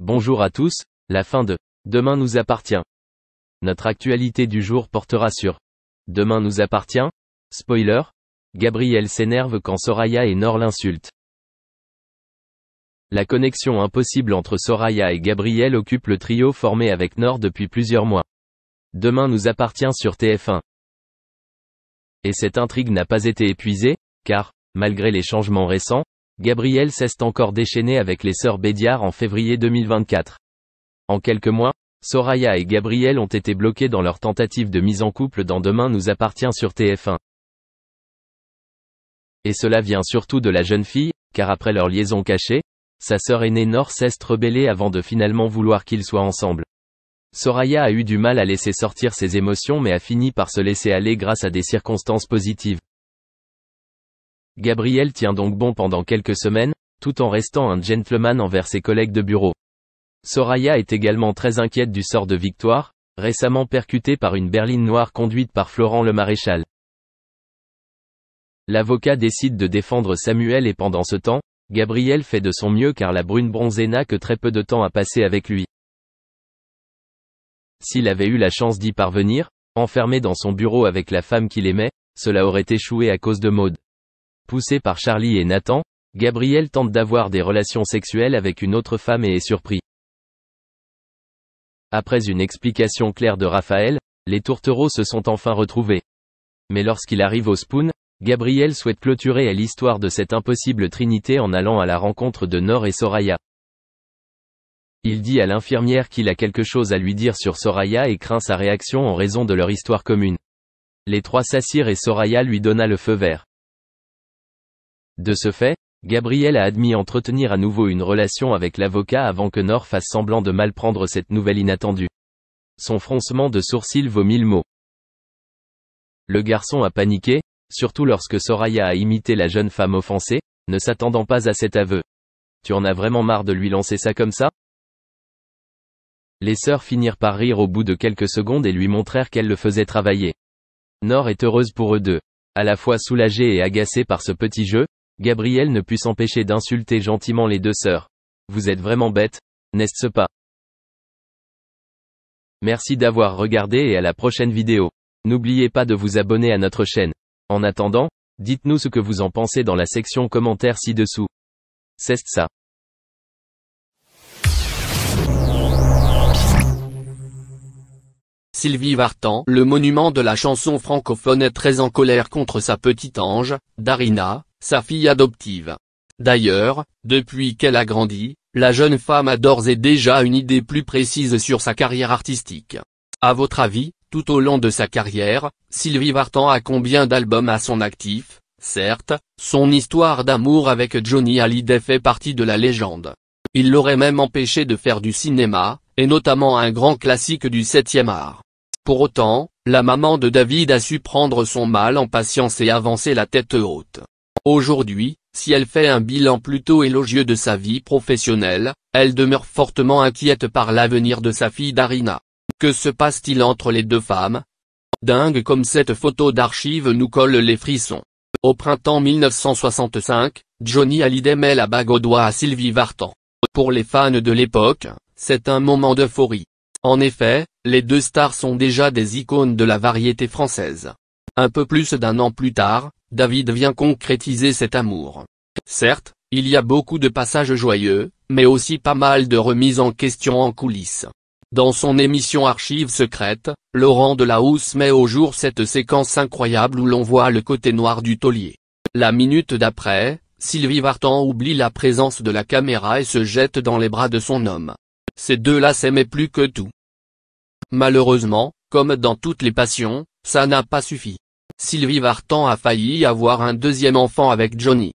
Bonjour à tous, la fin de Demain nous appartient. Notre actualité du jour portera sur Demain nous appartient. Spoiler, Gabriel s'énerve quand Soraya et Nor l'insultent. La connexion impossible entre Soraya et Gabriel occupe le trio formé avec Nor depuis plusieurs mois. Demain nous appartient sur TF1. Et cette intrigue n'a pas été épuisée, car, malgré les changements récents, Gabriel s'est encore déchaîné avec les sœurs Bédiard en février 2024. En quelques mois, Soraya et Gabriel ont été bloqués dans leur tentative de mise en couple dans Demain nous appartient sur TF1. Et cela vient surtout de la jeune fille, car après leur liaison cachée, sa sœur aînée Nor s'est rebellée avant de finalement vouloir qu'ils soient ensemble. Soraya a eu du mal à laisser sortir ses émotions mais a fini par se laisser aller grâce à des circonstances positives. Gabriel tient donc bon pendant quelques semaines, tout en restant un gentleman envers ses collègues de bureau. Soraya est également très inquiète du sort de Victoire, récemment percutée par une berline noire conduite par Florent le Maréchal. L'avocat décide de défendre Samuel et pendant ce temps, Gabriel fait de son mieux car la brune bronzée n'a que très peu de temps à passer avec lui. S'il avait eu la chance d'y parvenir, enfermé dans son bureau avec la femme qu'il aimait, cela aurait échoué à cause de Maud. Poussé par Charlie et Nathan, Gabriel tente d'avoir des relations sexuelles avec une autre femme et est surpris. Après une explication claire de Raphaël, les tourtereaux se sont enfin retrouvés. Mais lorsqu'il arrive au Spoon, Gabriel souhaite clôturer l'histoire de cette impossible trinité en allant à la rencontre de Nor et Soraya. Il dit à l'infirmière qu'il a quelque chose à lui dire sur Soraya et craint sa réaction en raison de leur histoire commune. Les trois s'assirent et Soraya lui donna le feu vert. De ce fait, Gabriel a admis entretenir à nouveau une relation avec l'avocat avant que Nor fasse semblant de mal prendre cette nouvelle inattendue. Son froncement de sourcils vaut 1000 mots. Le garçon a paniqué, surtout lorsque Soraya a imité la jeune femme offensée, ne s'attendant pas à cet aveu. Tu en as vraiment marre de lui lancer ça comme ça? Les sœurs finirent par rire au bout de quelques secondes et lui montrèrent qu'elles le faisaient travailler. Nor est heureuse pour eux deux. À la fois soulagée et agacée par ce petit jeu, Gabriel ne put s'empêcher d'insulter gentiment les deux sœurs. Vous êtes vraiment bêtes, n'est-ce pas? Merci d'avoir regardé et à la prochaine vidéo. N'oubliez pas de vous abonner à notre chaîne. En attendant, dites-nous ce que vous en pensez dans la section commentaires ci-dessous. C'est ça. Sylvie Vartan, le monument de la chanson francophone, est très en colère contre sa petite ange, Darina, sa fille adoptive. D'ailleurs, depuis qu'elle a grandi, la jeune femme a d'ores et déjà une idée plus précise sur sa carrière artistique. À votre avis, tout au long de sa carrière, Sylvie Vartan a combien d'albums à son actif? Certes, son histoire d'amour avec Johnny Hallyday fait partie de la légende. Il l'aurait même empêché de faire du cinéma, et notamment un grand classique du 7e art. Pour autant, la maman de David a su prendre son mal en patience et avancer la tête haute. Aujourd'hui, si elle fait un bilan plutôt élogieux de sa vie professionnelle, elle demeure fortement inquiète par l'avenir de sa fille Darina. Que se passe-t-il entre les deux femmes? Dingue comme cette photo d'archive nous colle les frissons. Au printemps 1965, Johnny Hallyday met la bague au doigt à Sylvie Vartan. Pour les fans de l'époque, c'est un moment d'euphorie. En effet, les deux stars sont déjà des icônes de la variété française. Un peu plus d'un an plus tard, David vient concrétiser cet amour. Certes, il y a beaucoup de passages joyeux, mais aussi pas mal de remises en question en coulisses. Dans son émission Archives secrètes, Laurent Delahousse met au jour cette séquence incroyable où l'on voit le côté noir du taulier. La minute d'après, Sylvie Vartan oublie la présence de la caméra et se jette dans les bras de son homme. Ces deux-là s'aimaient plus que tout. Malheureusement, comme dans toutes les passions, ça n'a pas suffi. Sylvie Vartan a failli avoir un deuxième enfant avec Johnny.